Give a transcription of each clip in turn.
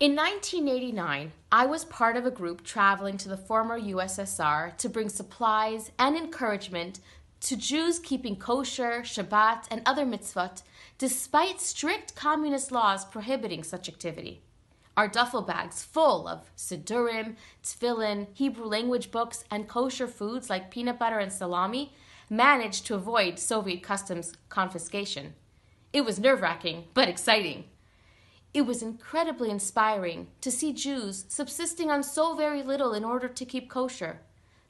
In 1989, I was part of a group traveling to the former USSR to bring supplies and encouragement to Jews keeping kosher, Shabbat, and other mitzvot, despite strict communist laws prohibiting such activity. Our duffel bags full of siddurim, tefillin, Hebrew language books, and kosher foods like peanut butter and salami managed to avoid Soviet customs confiscation. It was nerve-wracking, but exciting. It was incredibly inspiring to see Jews subsisting on so very little in order to keep kosher,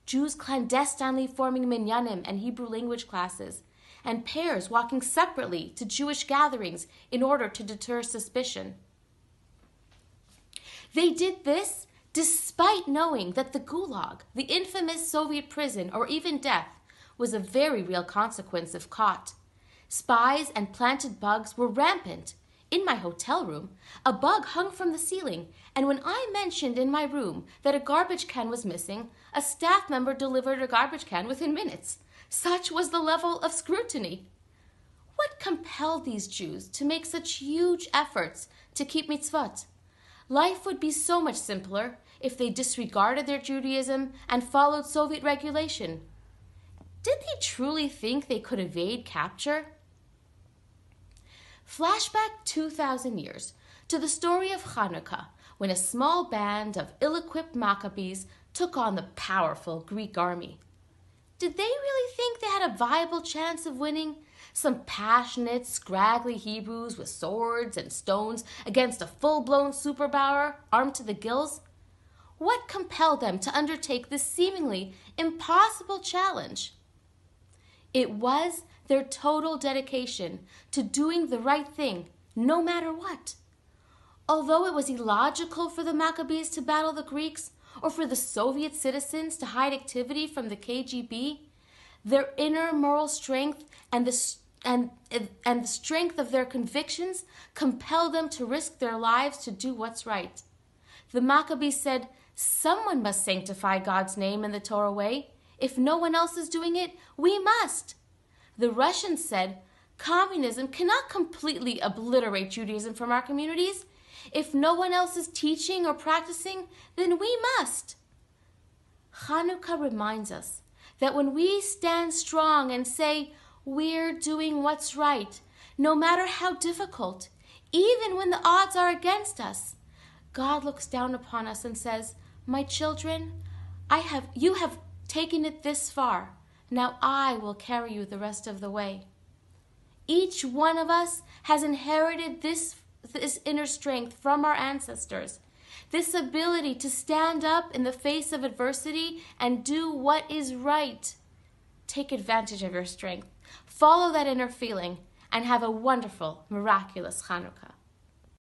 Jews clandestinely forming minyanim and Hebrew language classes, and pairs walking separately to Jewish gatherings in order to deter suspicion. They did this despite knowing that the Gulag, the infamous Soviet prison, or even death, was a very real consequence if caught. Spies and planted bugs were rampant. In my hotel room, a bug hung from the ceiling, and when I mentioned in my room that a garbage can was missing, a staff member delivered a garbage can within minutes. Such was the level of scrutiny. What compelled these Jews to make such huge efforts to keep mitzvot? Life would be so much simpler if they disregarded their Judaism and followed Soviet regulation. Did they truly think they could evade capture? Flashback 2,000 years to the story of Hanukkah, when a small band of ill-equipped Maccabees took on the powerful Greek army. Did they really think they had a viable chance of winning? Some passionate, scraggly Hebrews with swords and stones against a full-blown superpower armed to the gills? What compelled them to undertake this seemingly impossible challenge? It was their total dedication to doing the right thing, no matter what. Although it was illogical for the Maccabees to battle the Greeks, or for the Soviet citizens to hide activity from the KGB, their inner moral strength and the strength of their convictions compelled them to risk their lives to do what's right. The Maccabees said, "Someone must sanctify God's name in the Torah way. If no one else is doing it, we must." The Russians said, "Communism cannot completely obliterate Judaism from our communities. If no one else is teaching or practicing, then we must." Hanukkah reminds us that when we stand strong and say, "We're doing what's right," no matter how difficult, even when the odds are against us, God looks down upon us and says, "My children, you have taken it this far. Now I will carry you the rest of the way." Each one of us has inherited this inner strength from our ancestors, this ability to stand up in the face of adversity and do what is right. Take advantage of your strength, follow that inner feeling, and have a wonderful, miraculous Hanukkah.